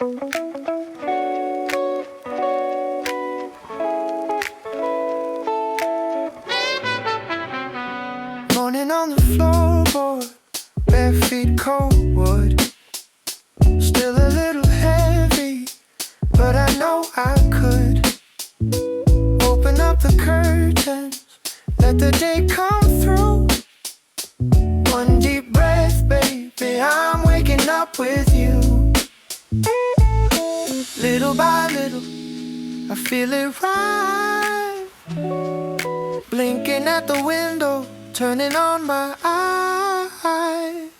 Morning on the floorboard, bare feet cold wood. Still a little heavy, but I know I could open up the curtains, let the day come through. One deep breath, baby, I'm waking up with you. Little by little, I feel it right. Blinking at the window, turning on my eyes.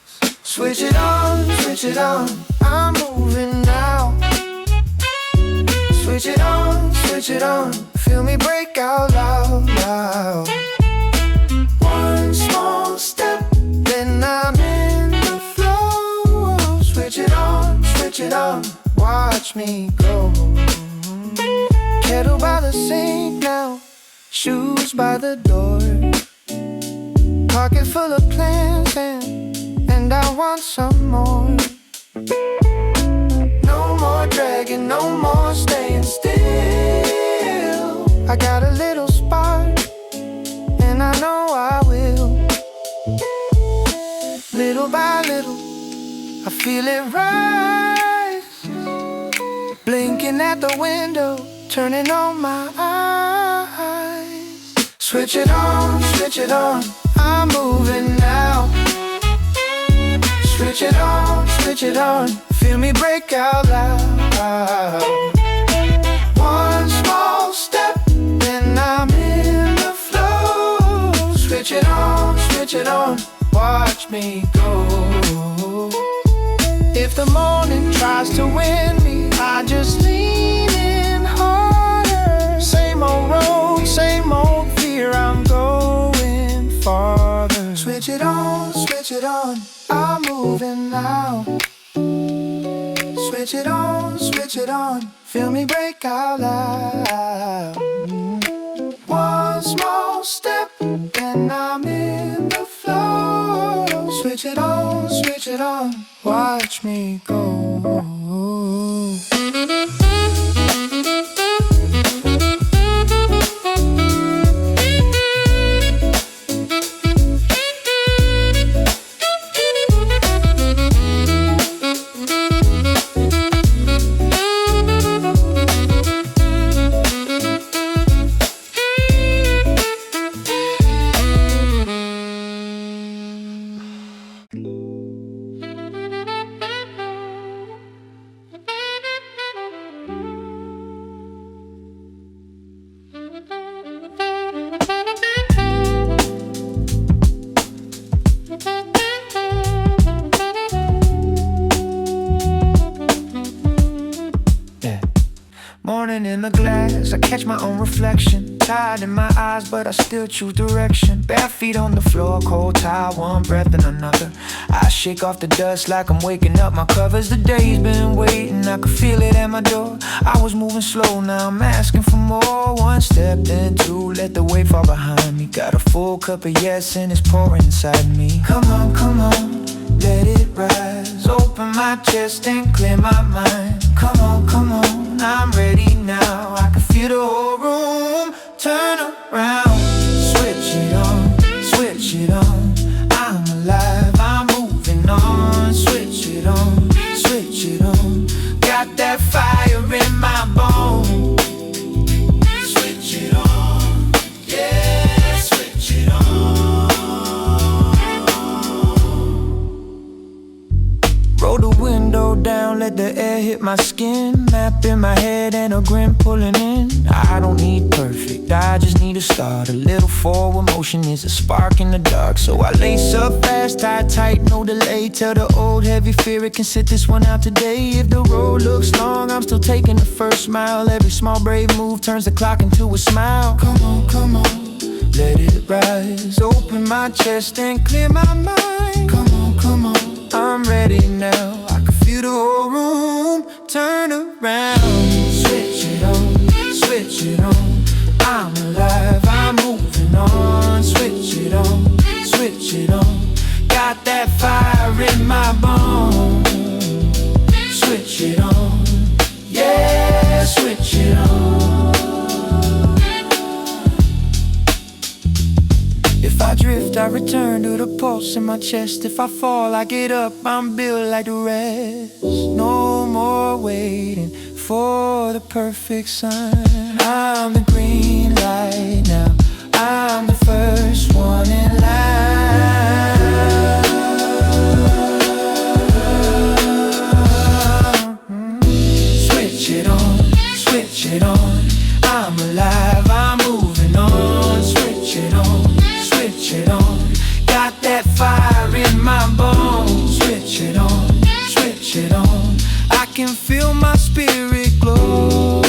Switch it on, I'm moving now. Switch it on, feel me break out loud. One small step, then I'm in the flow. Switch it on, watch me go. Kettle by the sink now, shoes by the door. Pocket full of plans and I want some more. No more dragging, no more staying still. I got a little spark and I know I will. Little by little, I feel it rise. Blinking at the window, turning on my eyes. Switch it on, I'm moving now. Switch it on, feel me break out loud. One small step, then I'm in the flow. Switch it on, watch me go. If the morning tries to win me, I just lean in harder. Same old road, same old fear, I'm going farther. Switch it on, I'm moving now. Switch it on, feel me break out loud. One small step, and I'm in the flow. Switch it on, watch me go. Morning in the glass, I catch my own reflection. Tired in my eyes, but I still choose direction. Bare feet on the floor, cold towel, one breath and another. I shake off the dust like I'm waking up my covers. The day's been waiting, I could feel it at my door. I was moving slow, now I'm asking for more. One step, then two, let the weight fall behind me. Got a full cup of yes and it's pouring inside me. Come on, let it rise. Open my chest and clear my mind. Come on, I'm ready now. I can feel the whole room turn around. Switch it on, I'm alive, I'm moving on. Switch it on, got that fire in my bones. Switch it on, yeah, switch it on. Roll the window down, let the air hit my skin. Map in my head and a grin pulling in. I don't need perfect, I just need a start. A little forward motion is a spark in the dark. So I lace up fast, tie tight, no delay. Tell the old heavy fear it can sit this one out today. If the road looks long, I'm still taking the first mile. Every small brave move turns the clock into a smile. Come on, let it rise. Open my chest and clear my mind. Come on, I'm ready now. I can feel the whole room turn around. Switch it on, I'm alive, I'm moving on. Switch it on, got that fire in my bones. Switch it on. pulse in my chest. If I fall, I get up, I'm built like the rest. No more waiting for the perfect sign. I'm the green light now, I'm the first one in line. Switch it on, switch it on. I'm alive, I'm moving on. Switch it on, switch it on. Got that fire in my bones. Switch it on, switch it on. I can feel my spirit glow.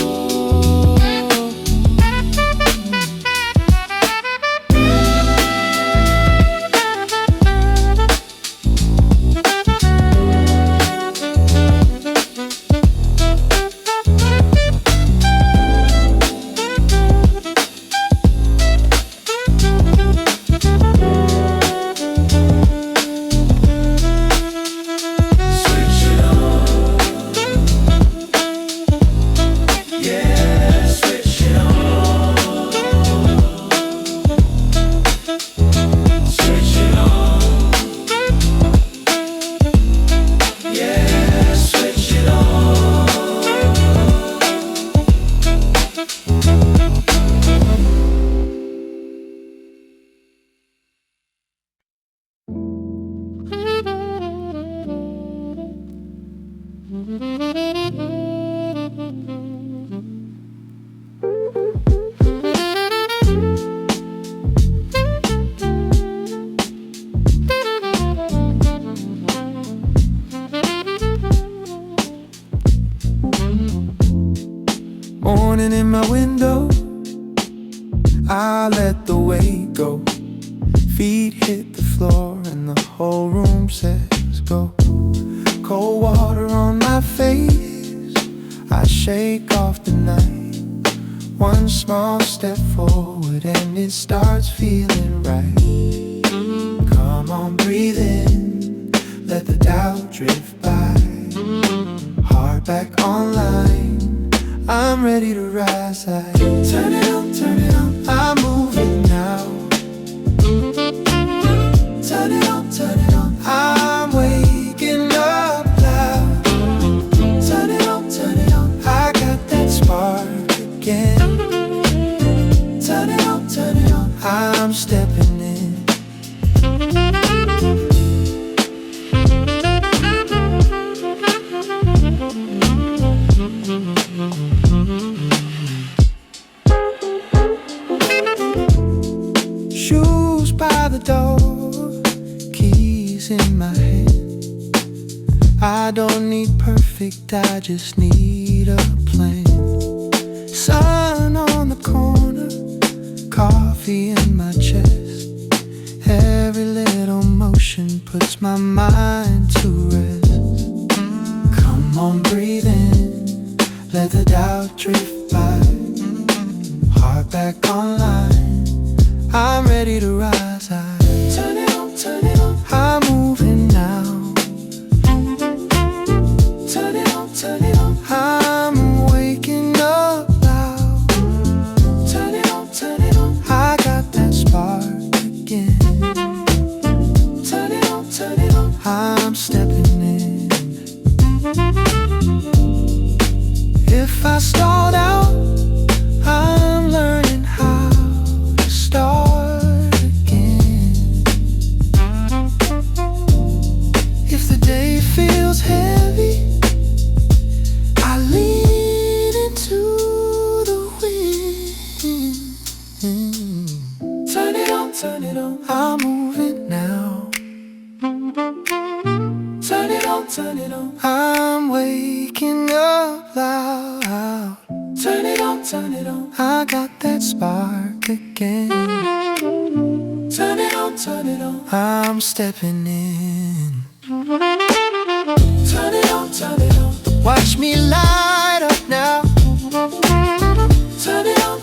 Morning in my window, I let the weight go. Feet hit the floor and the whole room says go. Cold water on my face, I shake off the night. One small step forward and it starts feeling right. Come on, breathe in, let the doubt drift by. Heart back online, I'm ready to rise. I turn it on, I'm moving now. Turn it on, I'm waking up loud. Turn it on, I got that spark again. Turn it on, I'm stepping in. Shoes by the door, keys in my hand. I don't need perfect, I just need a plan. Sun on the corner, coffee in my chest. Every little motion puts my mind to rest. Come on, breathe in, let the doubt drift by. Heart back online, I'm ready to rise. I turn it on, I'm moving now. Turn it on, I'm waking up loud. Turn it on, I got that spark again. Turn it on, I'm stepping in. If I stalled out, I'm learning how to start again. If the day feels heavy, I lean into the wind. Turn it on, I'm moving now. Turn it on, I'm waking up loud. Turn it on, I got that spark again. Turn it on, I'm stepping in. Turn it on, watch me light up now. Turn it on,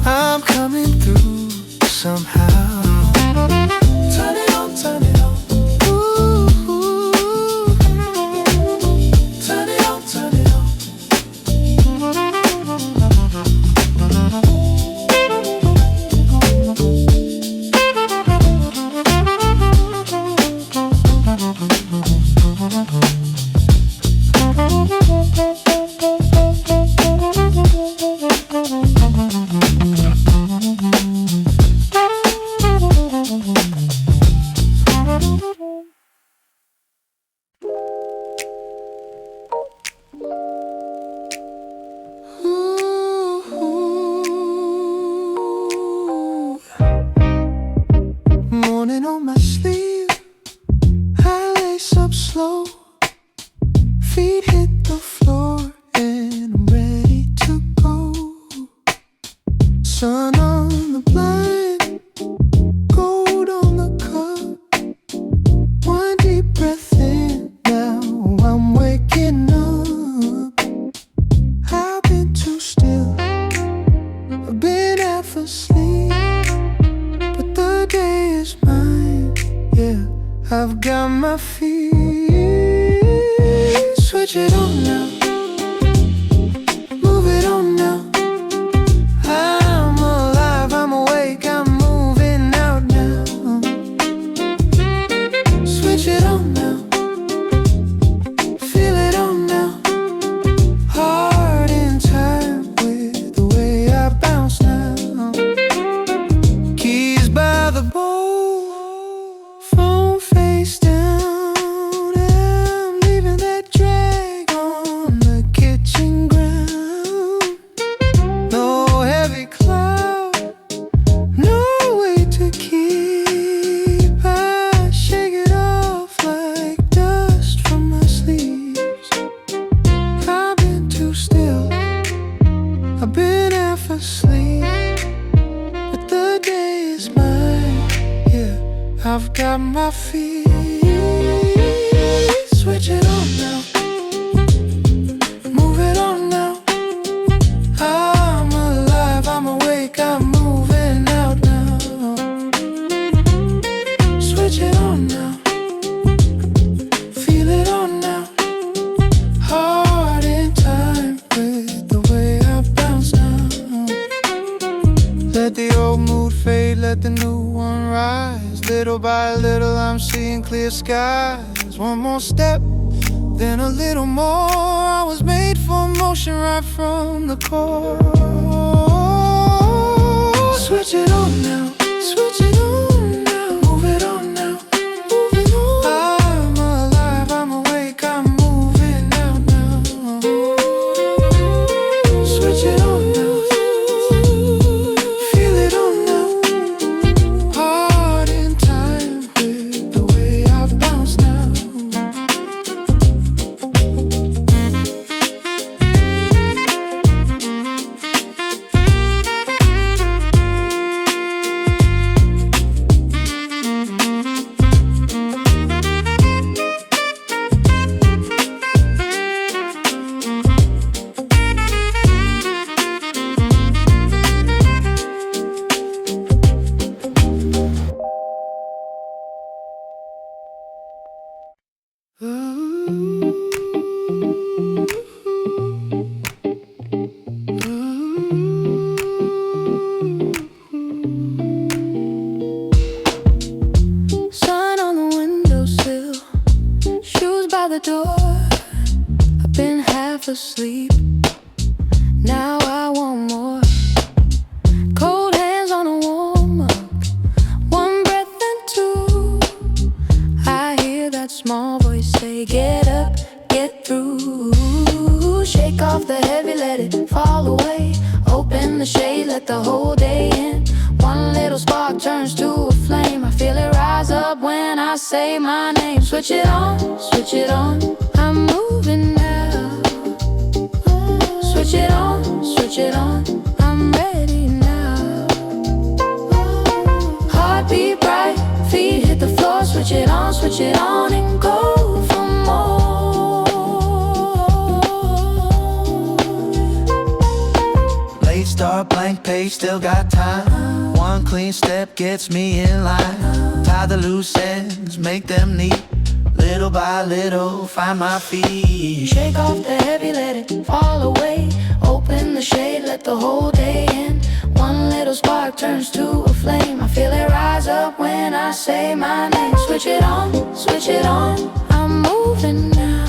I'm coming through somehow. Turn it on, ooh, turn it on, feet hit the floor and I'm ready to go. Sun on the blind, gold on the cup. One deep breath in, now I'm waking up. I've been too still, I've been half asleep, but the day is mine, yeah. I've got my feet. Switch it on now, move it on now. I'm alive, I'm awake, I'm moving out now. Switch it on now, feel it on now. Heart in time with the way I bounce now. Keys by the bowl, phone face down. I'm leaving that drag on the kitchen ground. No heavy cloud, no way to keep. I shake it off like dust from my sleeves. I've been too still, I've been half asleep, but the day is mine, yeah. I've got my feet. Switch it on now, move it on now. I'm alive, I'm awake, I'm moving out now. Switch it on now, feel it on now. Heart in time with the way I bounce now. Let the old mood fade, let the new one rise. Little by little I'm seeing clear skies. One more step, then a little more. I was made for motion right from the core. Switch it on now, switch it on now. Move it on now, move it on. I'm alive, I'm awake, I'm moving out now. Switch it on now, feel it on now. Heart in time with the way I bounce now. Sun on the windowsill, shoes by the door. I've been half asleep, now I want more. Cold hands on a warm mug, one breath and two. I hear that small voice say, get up, get through. Shake off the heavy, let it fall away. Open the shade, let the whole day in. One little spark turns to a flame. I feel it rise up when I say my name. Switch it on, switch it on. I'm moving now. Switch it on, switch it on. I'm ready now. Heartbeat bright, feet hit the floor. Switch it on and go for more. Late start, blank page, still got time. One clean step gets me in line. Tie the loose ends, make them neat. Little by little, find my feet. Shake off the heavy, let it fall away. Open the shade, let the whole day in. One little spark turns to a flame. I feel it rise up when I say my name. Switch it on, switch it on. I'm moving now.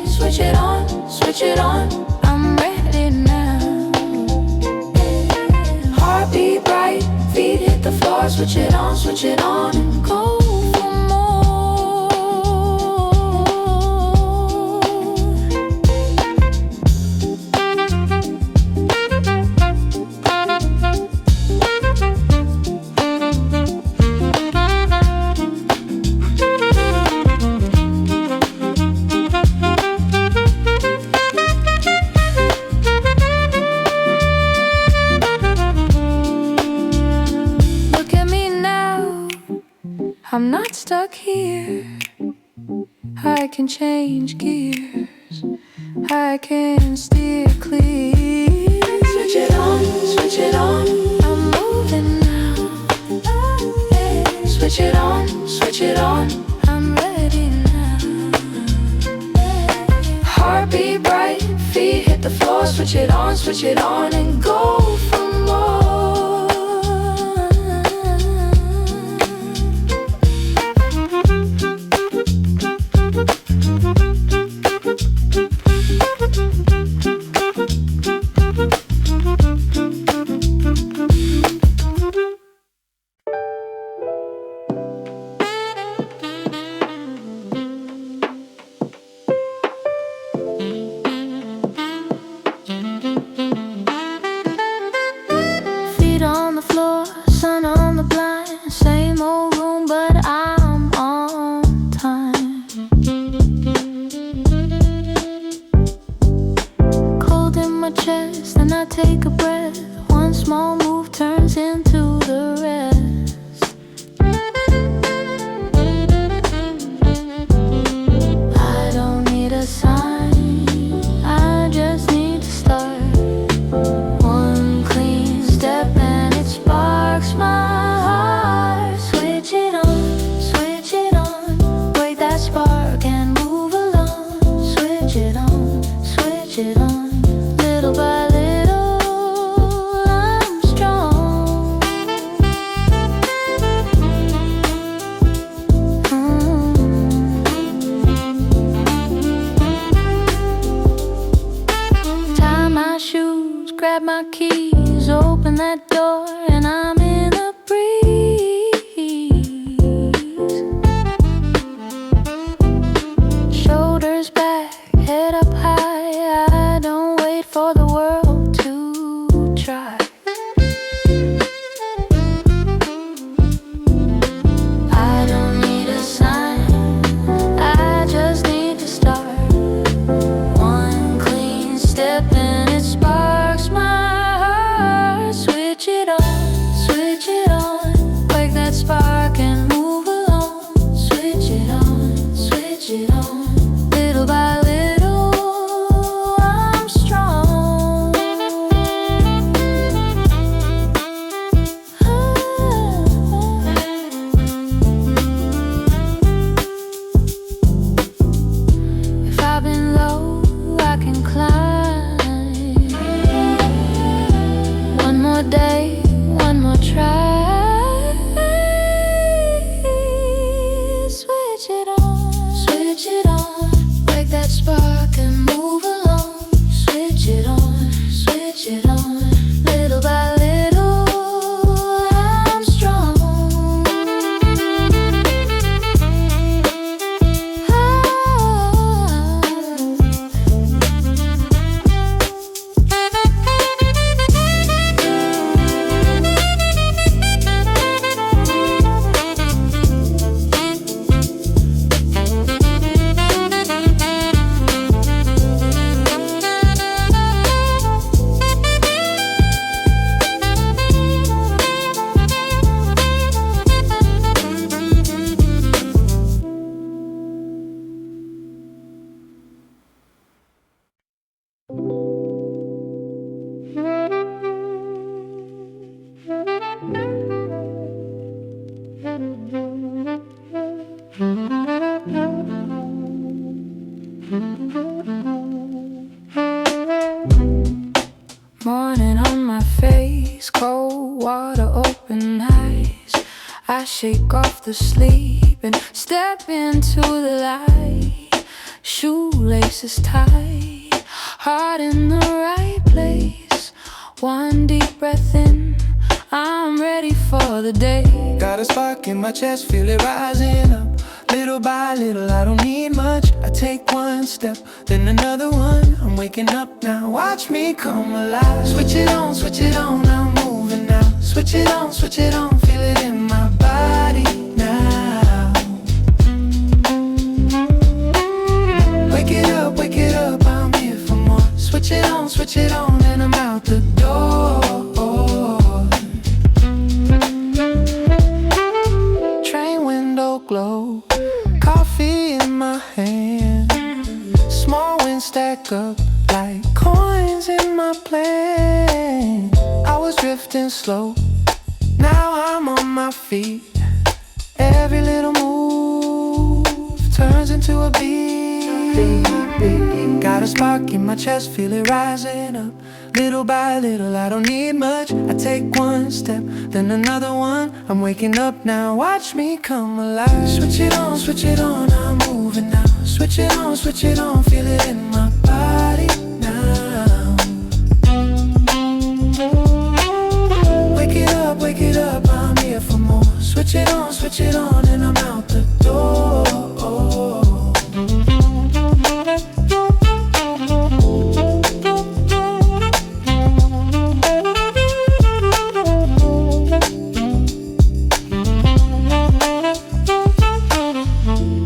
Switch it on, switch it on. I'm ready now. Heartbeat bright, feet hit the floor. Switch it on and go for more. I can change gears, I can steer clear. Switch it on, switch it on, I'm moving now. Switch it on, switch it on, I'm ready now. Heartbeat bright, feet hit the floor. Switch it on and go for more. Take a breath, one small move turns into the rest. I don't need a sign, I just need to start. One clean step and it sparks my heart. Switch it on, wake that spark and move along. Switch it on, little by little. Grab my keys, open that door, and I'm in a breeze. Shoulders back, head up high, I don't wait for the world to try. I don't need a sign, I just need to start. One clean step and it sparks my heart. Switch it on, wake that spark and move along. Switch it on, little by little, I'm strong. If I've been low, I can climb. One more day, one more try. Switch it on, wake that spark and move along. Switch it on, little by little, I'm strong. Morning on my face, cold water, open eyes. I shake off the sleep and step into the light. Shoelaces tight, heart in the right place. One deep breath in, I'm ready for the day. Got a spark in my chest, feel it rising up. Little by little, I don't need much. I take one step, then another one. I'm waking up now, watch me come alive. Switch it on, I'm moving now. Switch it on, feel it in my body now. Wake it up, I'm here for more. Switch it on, and I'm out the door. Train window glow, coffee in my hand. and stack up like coins in my plan. I was drifting slow, now I'm on my feet. Every little move turns into a beat. Got a spark in my chest, feel it rising up. Little by little, I don't need much. I take one step, then another one. I'm waking up now, watch me come alive. Switch it on, I'm moving now. Switch it on, feel it in my body now. Wake it up, I'm here for more. Switch it on, and I'm out the door.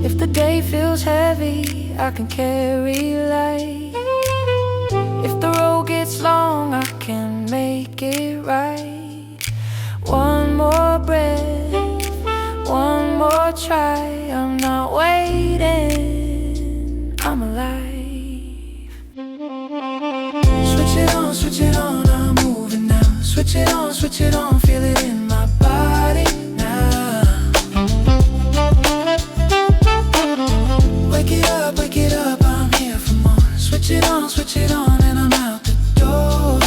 If the day feels heavy, I can carry light. If the road gets long, I can make it right. One more breath, one more try. I'm not waiting, I'm alive. Switch it on, I'm moving now. Switch it on, feel it in my body now. Wake it up, I'm here for more. Switch it on, and I'm out the door.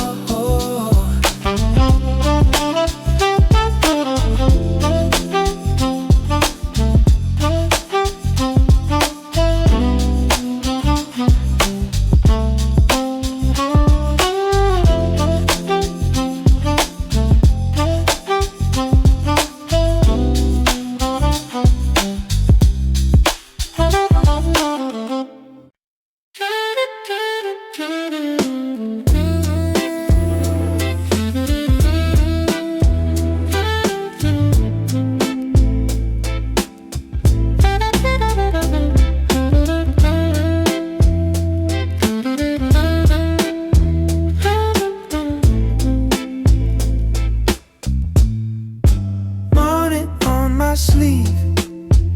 Sleeve,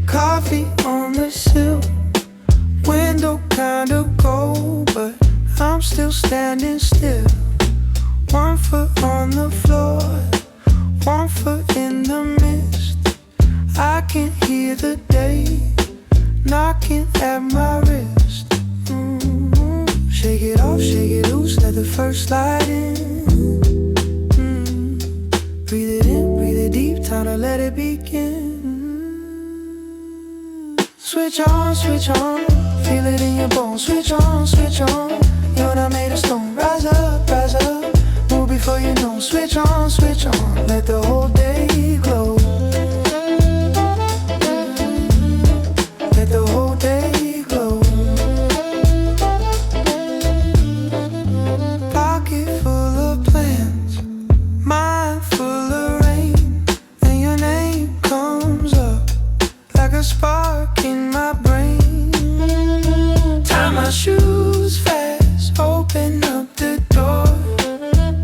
coffee on the sill. Window kinda cold, but I'm still standing still. One foot on the floor, one foot in the mist. I can hear the day knocking at my wrist. Shake it off, shake it loose, let the first slide in. Breathe it in, breathe it deep, time to let it begin. Switch on, feel it in your bones. Switch on, you're not made of stone. Rise up, move before you know. Switch on, let the whole day glow. Let the whole day glow. Pocket full of plans, mind full of rain, and your name comes up like a spark in my brain. Tie my shoes fast, open up the door.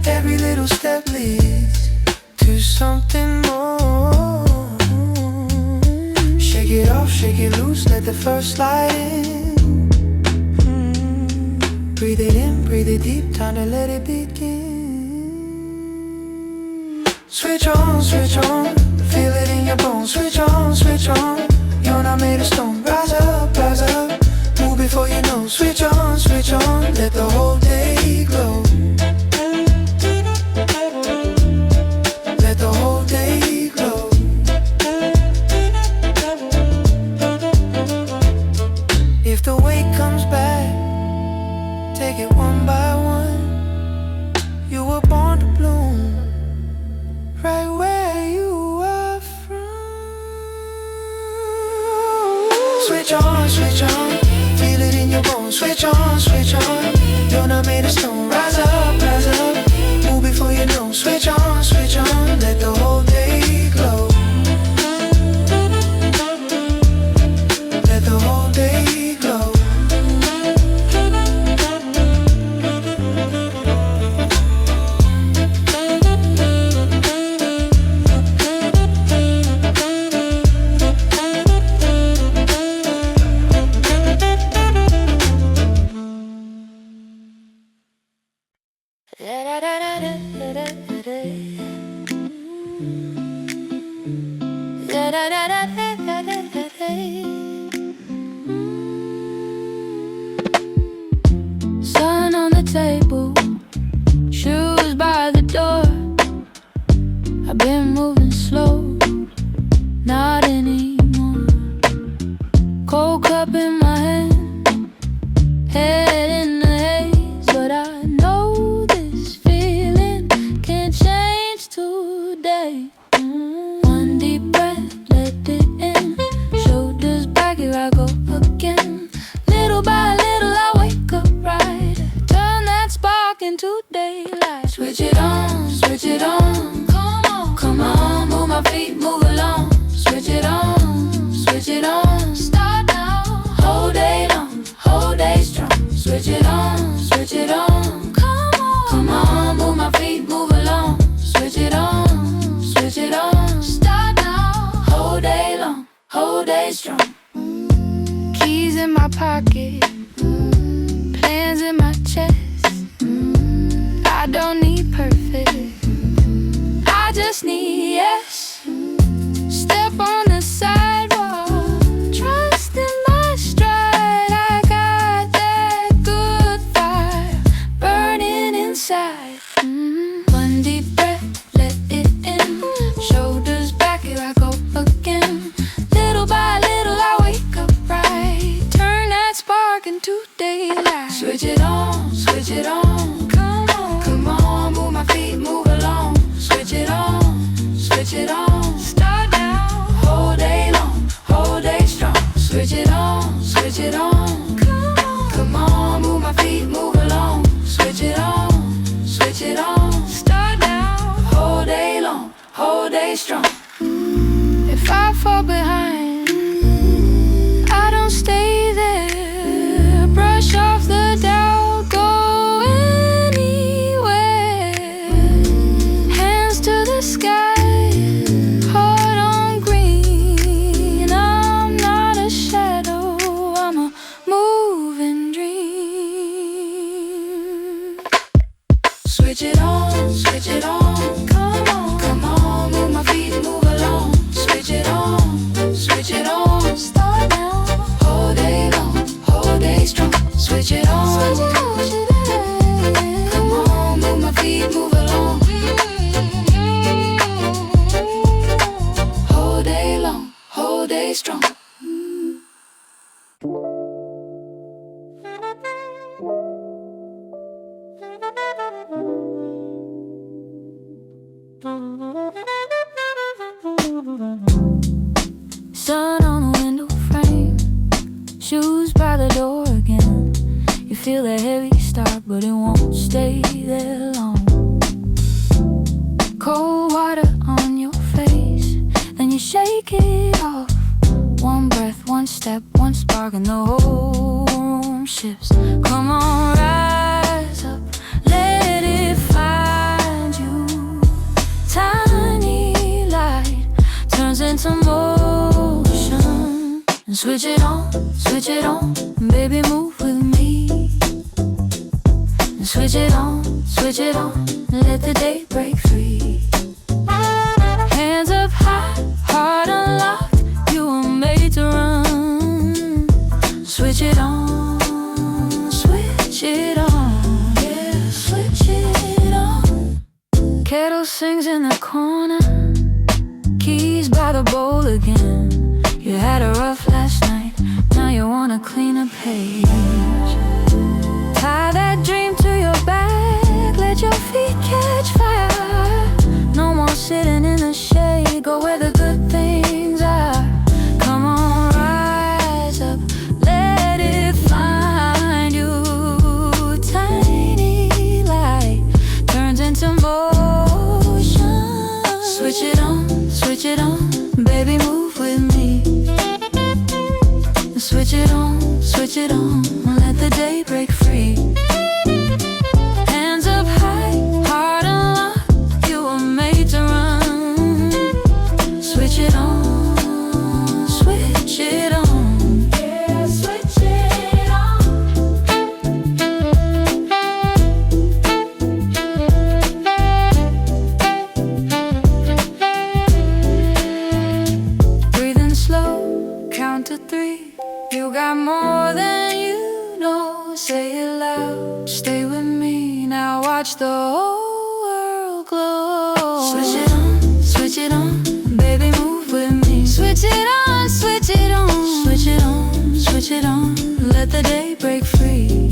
Every little step leads to something more. Shake it off, shake it loose, let the first slide in. Breathe it in, breathe it deep, time to let it begin. Switch on, feel it in your bones. Switch on, you're not made of stone. Rise up, move before you know. Switch on, let the whole day glow. Let the whole day glow. If the weight comes back, take it one by one. You were born to bloom right where you are from. Switch on, feel it in your bones. Switch on, you're not made of stone. Rise up, move before you know. Switch on, let the whole day glow. Let the whole day glow. head in the haze, but I know this feeling can't change today. One deep breath, let it in. Shoulders back, here I go again. Little by little I wake up right. Turn that spark into daylight. Switch it on, switch it on. Come on, come on, move my feet, move along. Switch it on, switch it on. Start now, whole day long, whole day strong. Switch it on, switch it on. Come on, move my feet, move along. Switch it on, switch it on. Start now, whole day long, whole day strong. Keys in my pocket, plans in my chest. I don't need perfect, I just need yes. Step on the sidewalk, trust in my stride. I got that good fire burning inside. One deep breath, let it in. Shoulders back, here I go again. Little by little I wake up right. Turn that spark into daylight. Switch it on, switch it on. Come on, move my feet, move along. Switch it on, switch it on. Start now, whole day long, whole day strong. Switch it on, switch it on. Come on, move my feet, move along. Switch it on, switch it on. Start now, whole day long, whole day strong. If I fall behind, I don't stay there. Brush off the doubt, go anywhere. Hands to the sky, heart on green. I'm not a shadow, I'm a moving dream. Switch it on, switch it on. Come on, move my feet, move along. Switch it on, switch it on. Start now, whole day long, whole day strong. Switch it on, switch it on. Come on, move my feet, move along. Whole day long, whole day strong. Sun on the window frame, shoes by the door again. You feel a heavy start, but it won't stay there long. Cold water on your face, then you shake it off. One breath, one step, one spark, and the whole room shifts. Come on, rise up, let it find you. Tiny light turns into motion. And switch it on, baby, move with me. And switch it on, let the day break free. Hands up high, heart unlocked, you were made to run. Switch it on, yeah, switch it on. Kettle sings in the corner, keys by the bowl again. You had a rough last night, now you want a cleaner page. Tie that dream to your back, let your feet catch fire. No more sitting in the shade, go where the good things are. Come on, rise up, let it find you. Tiny light turns into motion. Switch it on, baby, move with me. Switch it on, let the day break free. Hands up high, heart unlocked, you were made to run. Switch it on, yeah, switch it on. Breathing slow, count to 3. You got more than you know, say it loud. Stay with me, now watch the whole world glow. Switch it on, baby, move with me. Switch it on, let the day break free.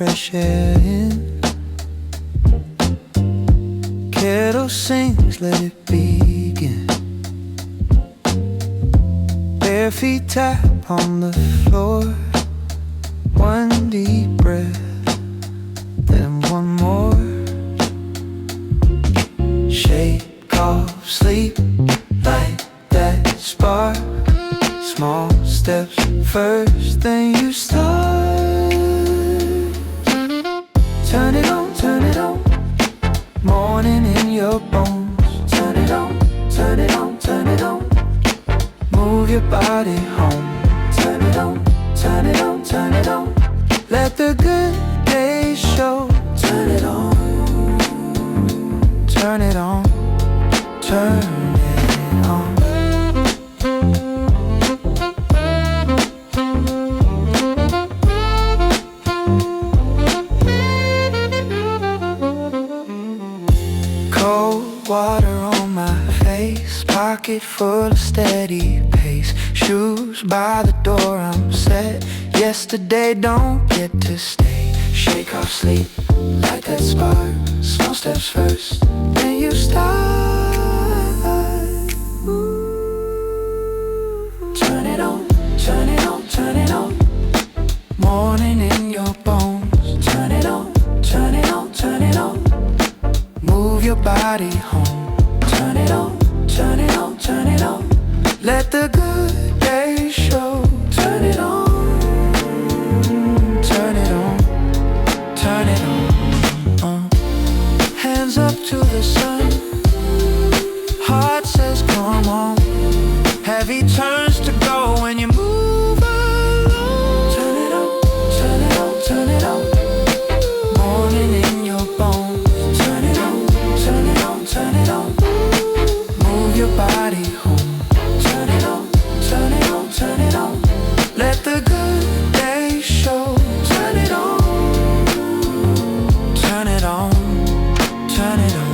fresh air in. Kettle sings, let it begin. Bare feet tap on the floor. One deep breath, then one more. Shake off sleep, light that spark. Small steps first, then you start. Turn it on, turn it on. Morning in your bones. Turn it on, turn it on, turn it on. Move your body home. Turn it on, turn it on, turn it on. Let the good days show. Turn it on, turn it on, turn it on. Cold water on my face, pocket full of steady pace. Shoes by the door, I'm set. Yesterday don't get to stay. Shake off sleep, light that spark. Small steps first, then you start. Turn it on, turn it on, turn it on. Morning in your bones. Turn it on, turn it on, turn it on. Move your body home. Turn it on, turn it on, turn it on. Let the good days show. Turn it on, turn it on, turn it on. Hands up to the sun. Heart says come on. Heavy turns to go when you move along. Turn it on, turn it on, turn it on. Morning in your bones. Turn it on, turn it on, turn it on. Move your body home. Turn it on, turn it on, turn it on. Let the good days show. Turn it on, turn it on, turn it on.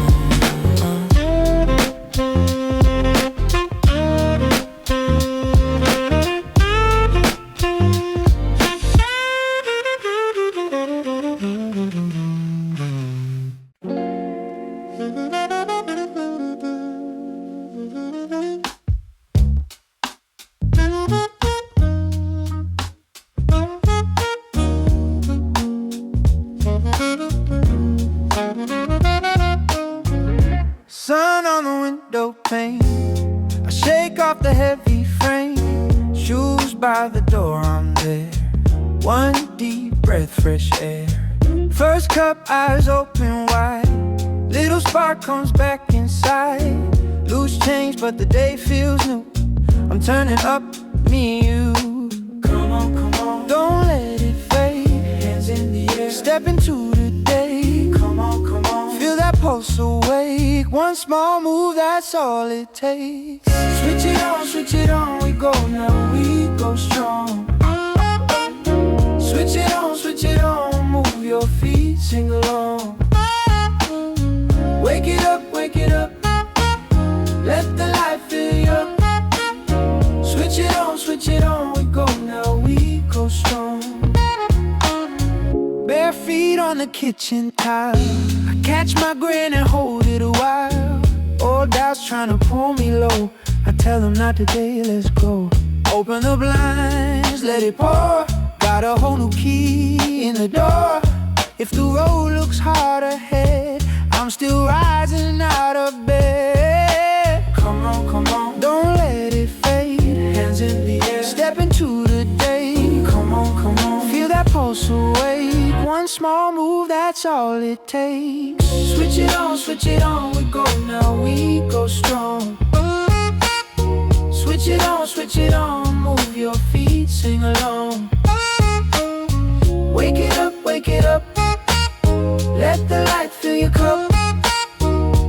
Sun on the window pane. I shake off the heavy frame. Shoes by the door, I'm there. One deep breath, fresh air. First cup, eyes open wide. Little spark comes back inside. Loose change, but the day feels new. I'm turning up, me and you. Come on, come on. Don't let it fade. Hands in the air. Step into the day. Come on, come on. Feel that pulse awake. One small move, that's all it takes. Switch it on, we go now, we go strong. Switch it on, move your feet, sing along. Wake it up, let the light fill you up. Switch it on, we go now, we go strong. Bare feet on the kitchen tile. I catch my grin and hold it a while. Old doubts trying to pull me low. I tell them not today, let's go. Open the blinds, let it pour. Got a whole new key in the door. If the road looks hard ahead, I'm still rising out of bed. Come on, come on. Don't let it fade. Hands in the air. Step into the day. Come on, come on. Feel that pulse awake. One small move, that's all it takes. Switch it on, we go now, we go strong. Switch it on, move your feet, sing along. Wake it up, let the light fill your cup.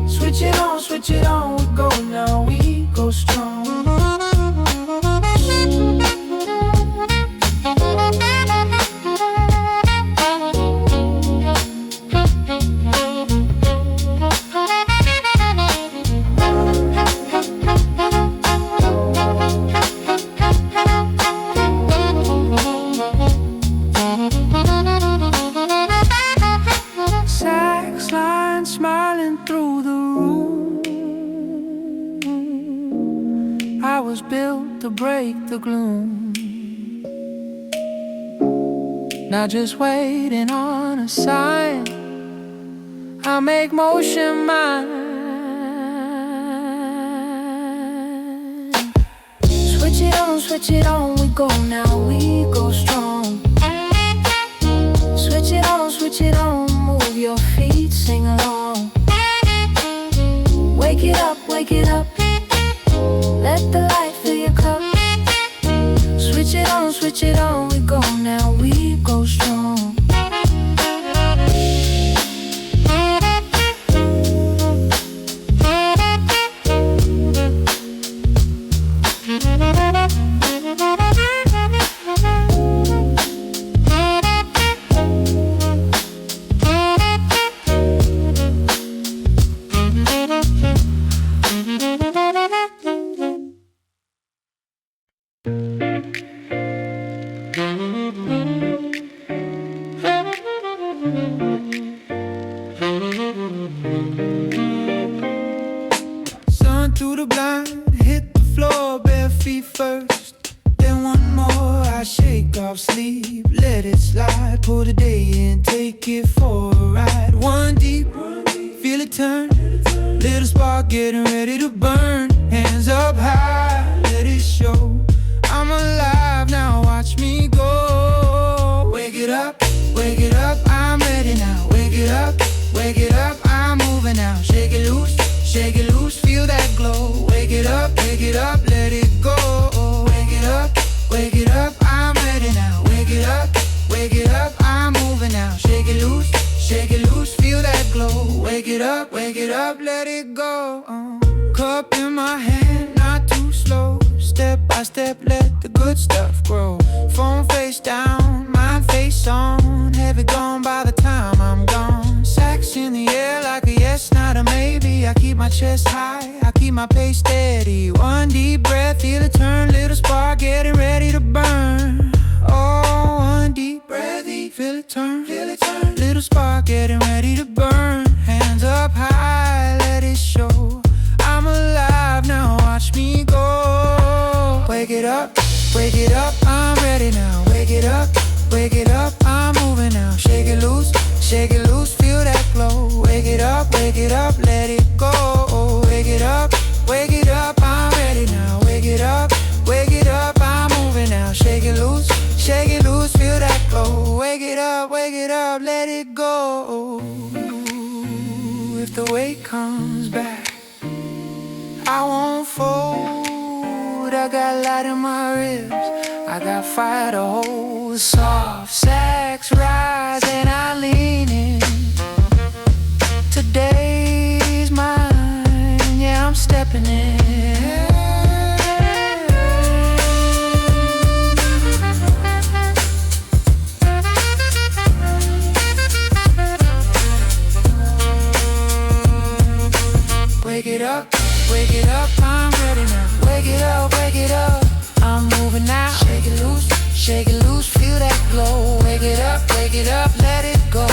Switch it on, we go now, we go strong. I was built to break the gloom. Not just waiting on a sign, I make motion mine. Switch it on, we go now, we go strong. Switch it on, move your feet, sing along. Wake it up, let the light fill your cup. Switch it on, we go now, we go strong. Sun through the blind, hit the floor, bare feet first. Then one more, I shake off sleep, let it slide. Pull the day in, take it for a ride. One deep, feel it turn. Little spark getting ready to burn. Hands up high, let it show. I'm alive now, watch me go. Wake it up, I'm ready now. Wake it up, I'm moving now. Shake it loose, feel that glow. Wake it up, let it go. Wake it up, I'm ready now. Wake it up, I'm moving now. Shake it loose, feel that glow. Wake it up, let it go. Cup in my hand, not too slow. Step by step, let the good stuff grow. Phone face down, mind face on. Heavy gone by the time I'm gone. Sax in the air like a yes, not a maybe. I keep my chest high, I keep my pace steady. One deep breath, feel it turn. Little spark getting ready to burn. Oh, one deep breath, feel it turn. Little spark getting ready to burn. Hands up high, let it show. I'm alive now, watch me go. Wake it up, I'm ready now. Wake it up, I'm moving now. Shake it loose, feel that glow. Wake it up, let it go. Wake it up, I'm ready now. Wake it up, I'm moving now. Shake it loose, feel that glow. Wake it up, let it go. If the weight comes back, I won't fold. I got light in my ribs, I got fire to hold. Soft sax rise and I lean in. Today's mine, yeah, I'm stepping in. Wake it up, I'm ready now. Wake it up, I'm moving now. Shake it loose, feel that glow. Wake it up, let it go.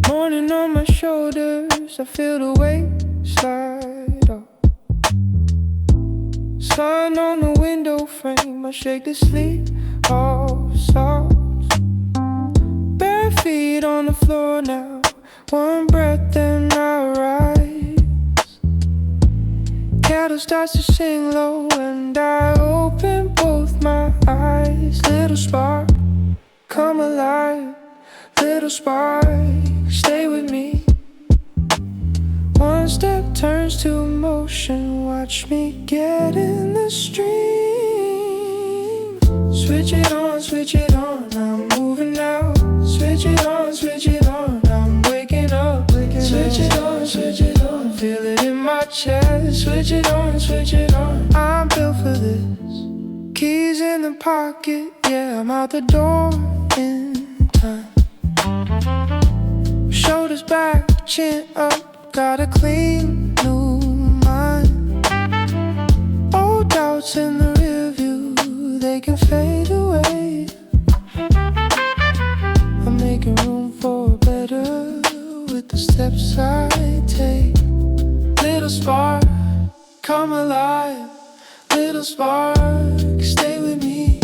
Morning on my shoulders, I feel the weight slide off. Sun on the window frame, I shake the sleep off socks. Bare feet on the floor now, one breath and I rise. Cattle starts to sing low and I open both my eyes. Little spark, come alive. Little spark, stay with me. One step turns to emotion. Watch me get in the stream. Switch it on, I'm moving now. Switch it on, I'm waking up. Switch it on, feel it in my chest. Switch it on, I'm built for this. Keys in the pocket, yeah. Yeah, I'm out the door in time. Shoulders back, chin up, got a clean new mind. Old doubts in the rear view, they can fade away. I'm making room for better with the steps I take. Little spark, come alive. Little spark, stay with me.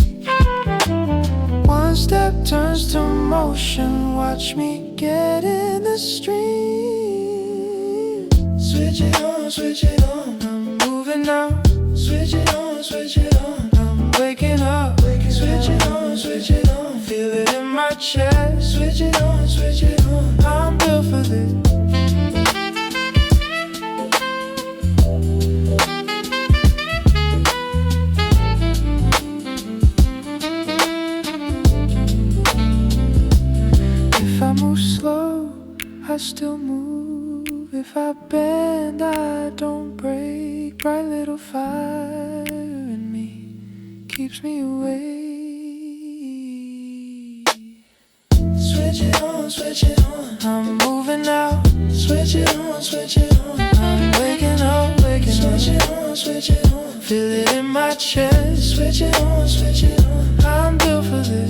One step turns to motion, watch me get in the stream. Switch it on, I'm moving now. Switch it on, I'm waking up. Switch it on, feel it in my chest. Switch it on, I'm built for this. If I move slow, I still move. If I bend, I don't break. Bright little fire in me keeps me awake. Switch it on, I'm moving now. Switch it on, I'm waking up. Switch it on, feel it in my chest. Switch it on, I'm built for this.